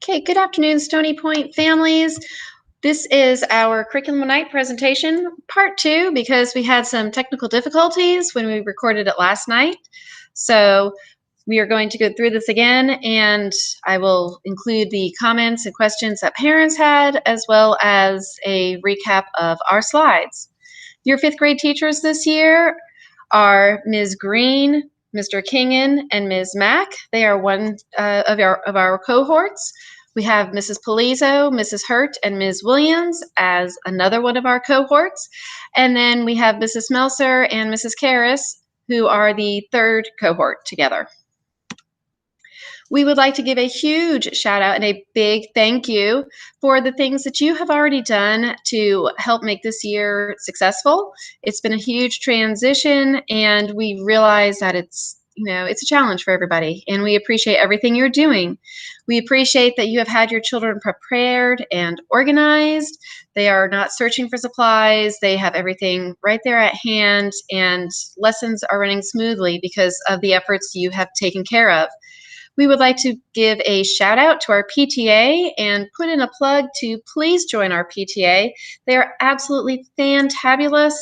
Okay, good afternoon, Stony Point families. This is our Curriculum Night presentation, part 2, because we had some technical difficulties when we recorded it last night. So we are going to go through this again, and I will include the comments and questions that parents had, as well as a recap of our slides. Your 5th grade teachers this year are Ms. Green, Mr. Kingen, and Ms. Mack. They are one of our cohorts. We have Mrs. Polizzo, Mrs. Hurt, and Ms. Williams as another one of our cohorts. And then we have Mrs. Melser and Mrs. Karras, who are the 3rd cohort together. We would like to give a huge shout out and a big thank you for the things that you have already done to help make this year successful. It's been a huge transition, and we realize that it's a challenge for everybody, and we appreciate everything you're doing. We appreciate that you have had your children prepared and organized. They are not searching for supplies. They have everything right there at hand, and lessons are running smoothly because of the efforts you have taken care of. We would like to give a shout out to our PTA and put in a plug to please join our PTA. They are absolutely fantabulous,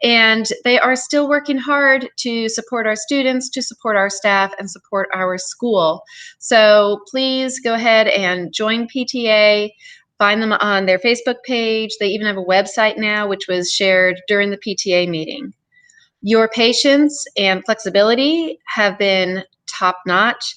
and they are still working hard to support our students, to support our staff, and support our school. So please go ahead and join PTA. Find them on their Facebook page. They even have a website now, which was shared during the PTA meeting. Your patience and flexibility have been top-notch.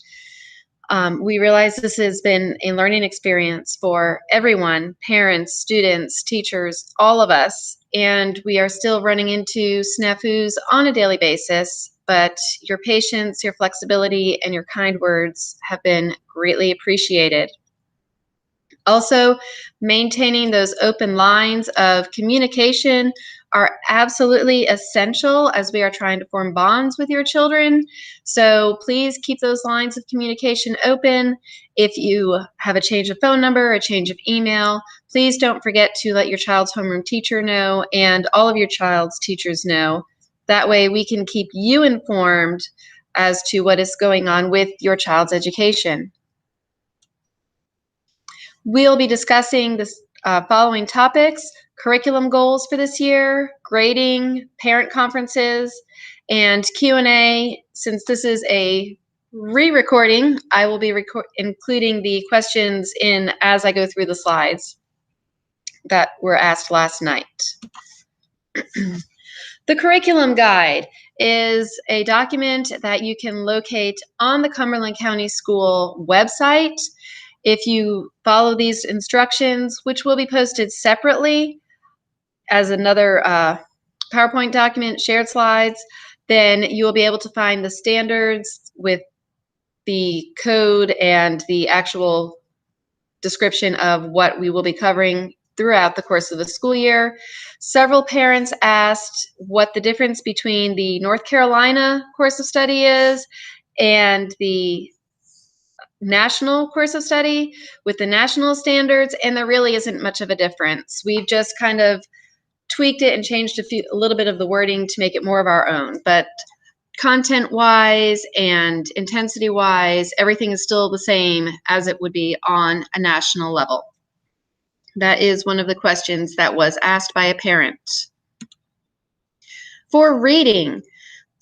We realize this has been a learning experience for everyone, parents, students, teachers, all of us, and we are still running into snafus on a daily basis, but your patience, your flexibility, and your kind words have been greatly appreciated. Also, maintaining those open lines of communication are absolutely essential as we are trying to form bonds with your children. So please keep those lines of communication open. If you have a change of phone number, a change of email, please don't forget to let your child's homeroom teacher know and all of your child's teachers know. That way we can keep you informed as to what is going on with your child's education. We'll be discussing the following topics: curriculum goals for this year, grading, parent conferences, and Q&A. Since this is a re-recording, I will be including the questions in as I go through the slides that were asked last night. The curriculum guide is a document that you can locate on the Cumberland County School website. If you follow these instructions, which will be posted separately as another PowerPoint document, shared slides, then you will be able to find the standards with the code and the actual description of what we will be covering throughout the course of the school year. Several parents asked what the difference between the North Carolina course of study is and the national course of study with the national standards, and there really isn't much of a difference. We've just kind of tweaked it and changed a little bit of the wording to make it more of our own, but content-wise and intensity-wise, everything is still the same as it would be on a national level. That is one of the questions that was asked by a parent. For reading,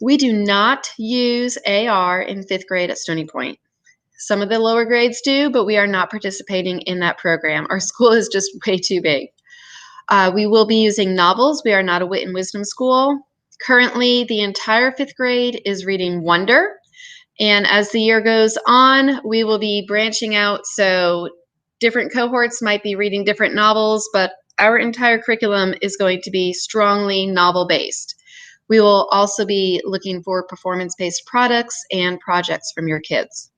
we do not use AR in 5th grade at Stony Point. Some of the lower grades do, but we are not participating in that program. Our school is just way too big. We will be using novels. We are not a wit and wisdom school. Currently, the entire 5th grade is reading Wonder. And as the year goes on, we will be branching out. So different cohorts might be reading different novels, but our entire curriculum is going to be strongly novel-based. We will also be looking for performance-based products and projects from your kids.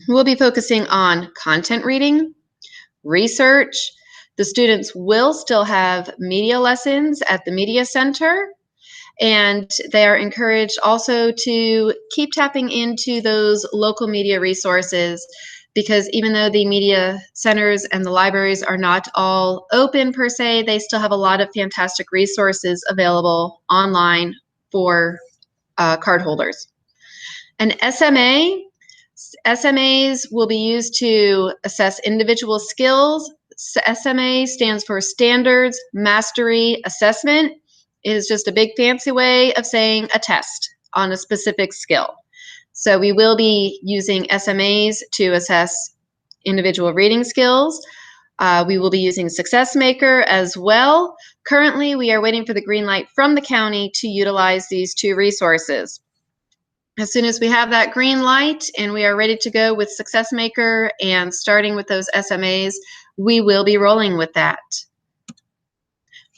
We'll be focusing on content reading, research. The students will still have media lessons at the Media Center, and they are encouraged also to keep tapping into those local media resources, because even though the media centers and the libraries are not all open per se, they still have a lot of fantastic resources available online for cardholders. An SMA SMAs will be used to assess individual skills. SMA stands for Standards Mastery Assessment. It is just a big fancy way of saying a test on a specific skill. So we will be using SMAs to assess individual reading skills. We will be using Success Maker as well. Currently, we are waiting for the green light from the county to utilize these two resources. As soon as we have that green light and we are ready to go with Success Maker and starting with those SMAs, we will be rolling with that.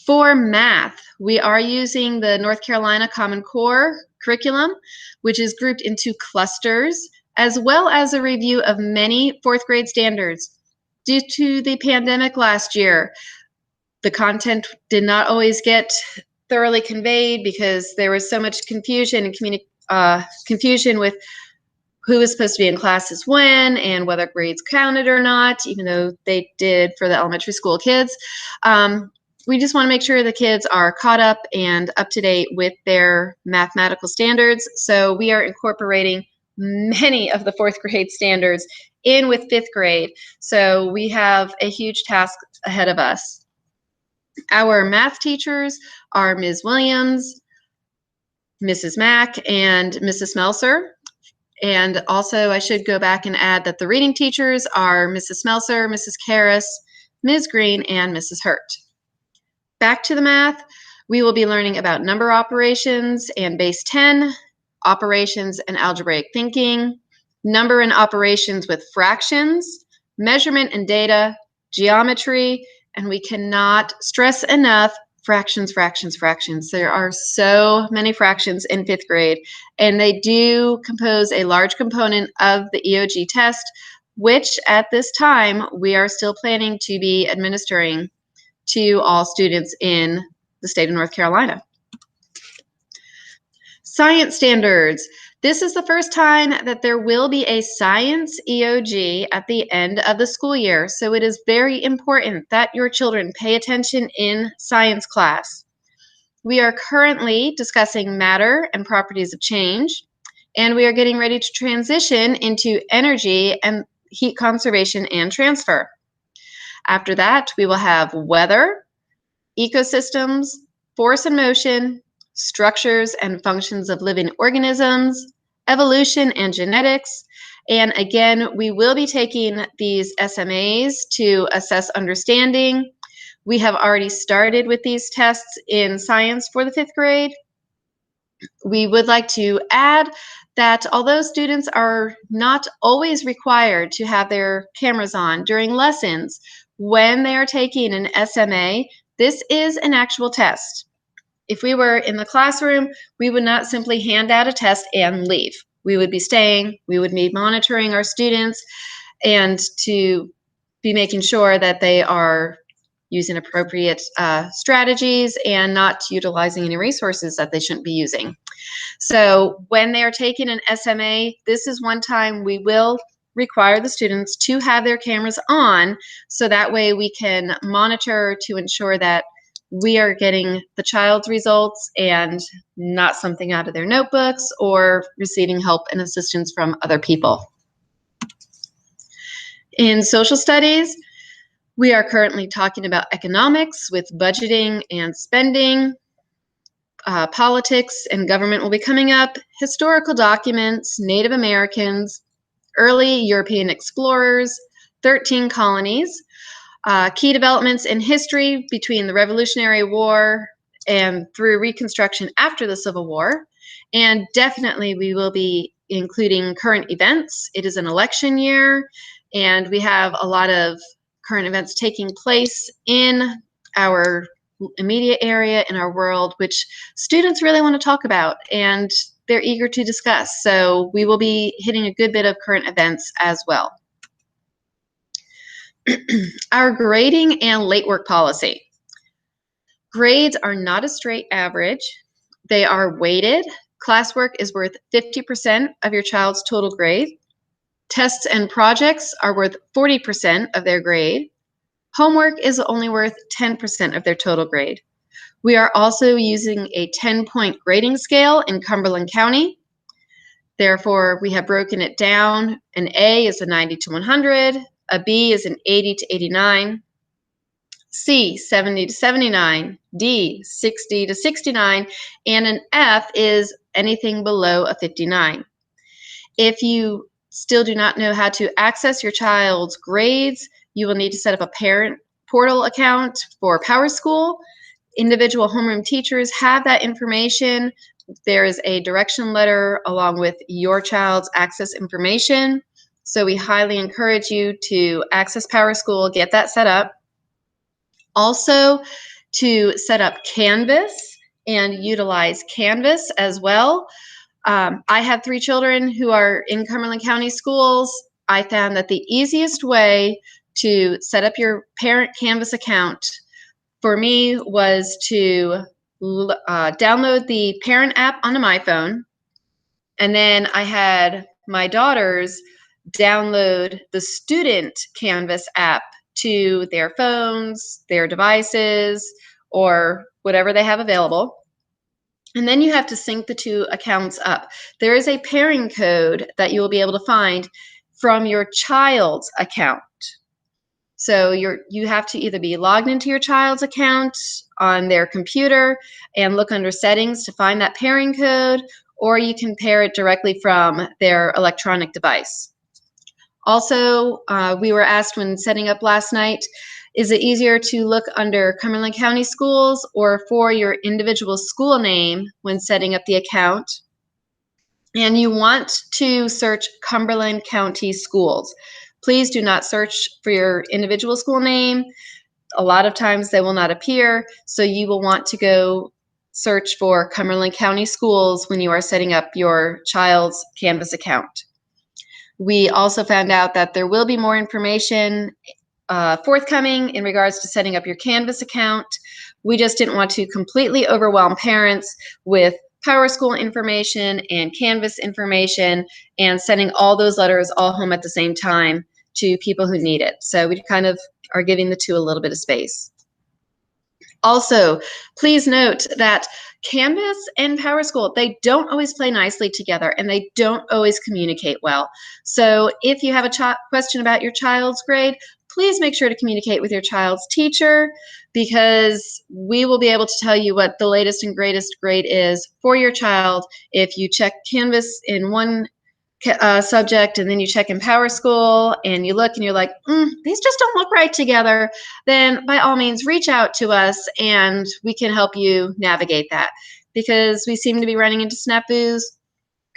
For math, we are using the North Carolina Common Core curriculum, which is grouped into clusters, as well as a review of many fourth grade standards. Due to the pandemic last year, the content did not always get thoroughly conveyed because there was so much confusion and confusion with who was supposed to be in classes when and whether grades counted or not, even though they did for the elementary school kids. We just want to make sure the kids are caught up and up to date with their mathematical standards. So we are incorporating many of the fourth grade standards in with fifth grade. So we have a huge task ahead of us. Our math teachers are Ms. Williams, Mrs. Mack, and Mrs. Smelser. And also I should go back and add that the reading teachers are Mrs. Smelser, Mrs. Karras, Ms. Green, and Mrs. Hurt. Back to the math, we will be learning about number operations and base 10, operations and algebraic thinking, number and operations with fractions, measurement and data, geometry, and we cannot stress enough fractions, fractions, fractions. There are so many fractions in fifth grade, and they do compose a large component of the EOG test, which at this time we are still planning to be administering to all students in the state of North Carolina. Science standards. This is the first time that there will be a science EOG at the end of the school year, so it is very important that your children pay attention in science class. We are currently discussing matter and properties of change, and we are getting ready to transition into energy and heat conservation and transfer. After that, we will have weather, ecosystems, force and motion, structures and functions of living organisms, evolution and genetics. And again, we will be taking these SMAs to assess understanding. We have already started with these tests in science for the fifth grade. We would like to add that although students are not always required to have their cameras on during lessons, when they are taking an SMA, this is an actual test. If we were in the classroom, we would not simply hand out a test and leave. We would be staying, we would be monitoring our students, and to be making sure that they are using appropriate strategies and not utilizing any resources that they shouldn't be using. So when they are taking an SMA, this is one time we will require the students to have their cameras on, so that way we can monitor to ensure that we are getting the child's results and not something out of their notebooks or receiving help and assistance from other people. In social studies, we are currently talking about economics with budgeting and spending. Politics and government will be coming up, historical documents, Native Americans, early European explorers, 13 colonies, key developments in history between the Revolutionary War and through Reconstruction after the Civil War. And definitely we will be including current events. It is an election year, and we have a lot of current events taking place in our immediate area, in our world, which students really want to talk about and they're eager to discuss. So we will be hitting a good bit of current events as well. Our grading and late work policy. Grades are not a straight average. They are weighted. Classwork is worth 50% of your child's total grade. Tests and projects are worth 40% of their grade. Homework is only worth 10% of their total grade. We are also using a 10-point grading scale in Cumberland County. Therefore, we have broken it down. An A is a 90 to 100, a B is an 80 to 89, C, 70 to 79, D, 60 to 69, and an F is anything below a 59. If you still do not know how to access your child's grades, you will need to set up a parent portal account for PowerSchool. Individual homeroom teachers have that information. There is a direction letter along with your child's access information. So we highly encourage you to access PowerSchool, get that set up. Also, to set up Canvas and utilize Canvas as well. I have 3 children who are in Cumberland County schools. I found that the easiest way to set up your parent Canvas account for me was to download the parent app onto my phone. And then I had my daughters download the student Canvas app to their phones, their devices, or whatever they have available. And then you have to sync the 2 accounts up. There is a pairing code that you will be able to find from your child's account. So you have to either be logged into your child's account on their computer and look under settings to find that pairing code, or you can pair it directly from their electronic device. Also, we were asked when setting up last night, is it easier to look under Cumberland County Schools or for your individual school name when setting up the account? And you want to search Cumberland County Schools. Please do not search for your individual school name. A lot of times they will not appear, so you will want to go search for Cumberland County Schools when you are setting up your child's Canvas account. We also found out that there will be more information forthcoming in regards to setting up your Canvas account. We just didn't want to completely overwhelm parents with PowerSchool information and Canvas information and sending all those letters all home at the same time to people who need it. So we kind of are giving the 2 a little bit of space. Also, please note that Canvas and PowerSchool, they don't always play nicely together and they don't always communicate well. So if you have a question about your child's grade, please make sure to communicate with your child's teacher, because we will be able to tell you what the latest and greatest grade is for your child. If you check Canvas in one subject and then you check in PowerSchool and you look and you're like, these just don't look right together, then by all means reach out to us and we can help you navigate that, because we seem to be running into snafus.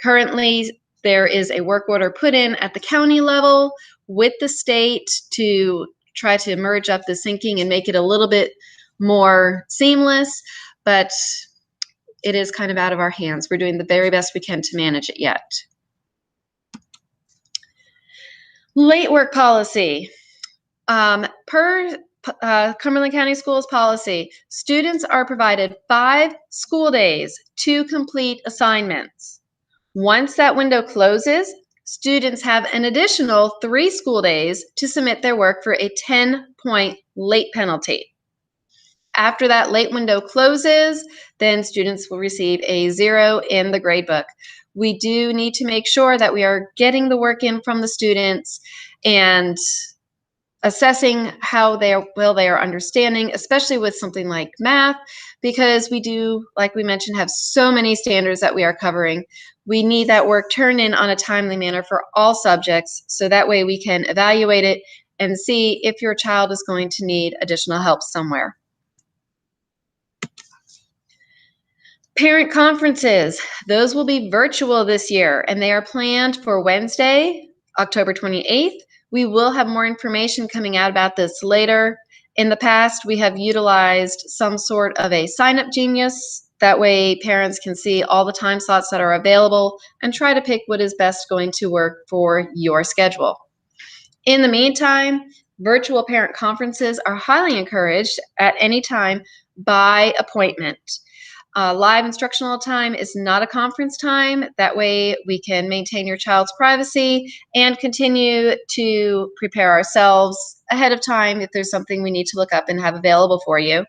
Currently, there is a work order put in at the county level with the state to try to merge up the syncing and make it a little bit more seamless, but it is kind of out of our hands. We're doing the very best we can to manage it yet. Late work policy. Per Cumberland County Schools policy, students are provided 5 school days to complete assignments. Once that window closes, students have an additional 3 school days to submit their work for a 10-point late penalty. After that late window closes, then students will receive a 0 in the gradebook. We do need to make sure that we are getting the work in from the students and assessing how they are understanding, especially with something like math, because we do, like we mentioned, have so many standards that we are covering. We need that work turned in on a timely manner for all subjects, so that way we can evaluate it and see if your child is going to need additional help somewhere. Parent conferences, those will be virtual this year, and they are planned for Wednesday, October 28th. We will have more information coming out about this later. In the past, we have utilized some sort of a sign-up genius. That way, parents can see all the time slots that are available and try to pick what is best going to work for your schedule. In the meantime, virtual parent conferences are highly encouraged at any time by appointment. Live instructional time is not a conference time. That way we can maintain your child's privacy and continue to prepare ourselves ahead of time if there's something we need to look up and have available for you.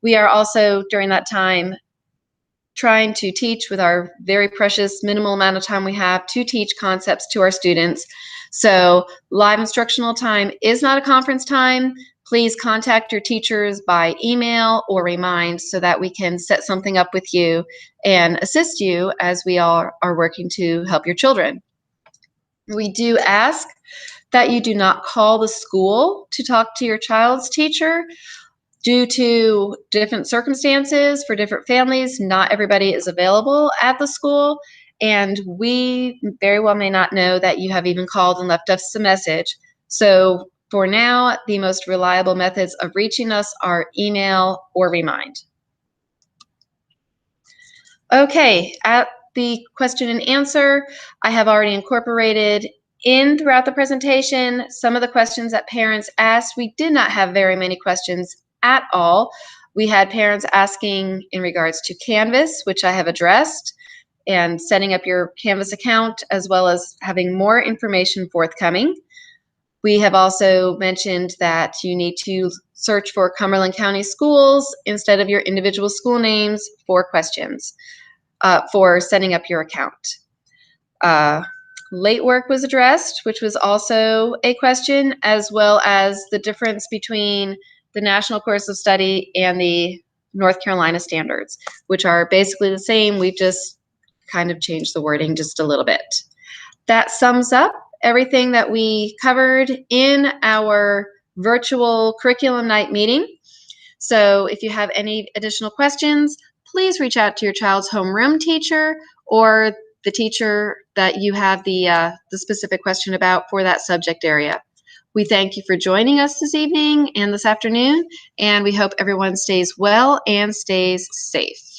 We are also, during that time, trying to teach with our very precious minimal amount of time we have to teach concepts to our students. So live instructional time is not a conference time. Please contact your teachers by email or remind so that we can set something up with you and assist you as we are working to help your children. We do ask that you do not call the school to talk to your child's teacher. Due to different circumstances for different families, not everybody is available at the school, and we very well may not know that you have even called and left us a message. So for now, the most reliable methods of reaching us are email or remind. Okay, at the question and answer, I have already incorporated in throughout the presentation some of the questions that parents asked. We did not have very many questions at all. We had parents asking in regards to Canvas, which I have addressed, and setting up your Canvas account, as well as having more information forthcoming. We have also mentioned that you need to search for Cumberland County Schools instead of your individual school names for questions for setting up your account. Late work was addressed, which was also a question, as well as the difference between the National Course of Study and the North Carolina standards, which are basically the same. We've just kind of changed the wording just a little bit. That sums up everything that we covered in our virtual curriculum night meeting. So if you have any additional questions, please reach out to your child's homeroom teacher or the teacher that you have the specific question about for that subject area. We thank you for joining us this evening and this afternoon, and we hope everyone stays well and stays safe.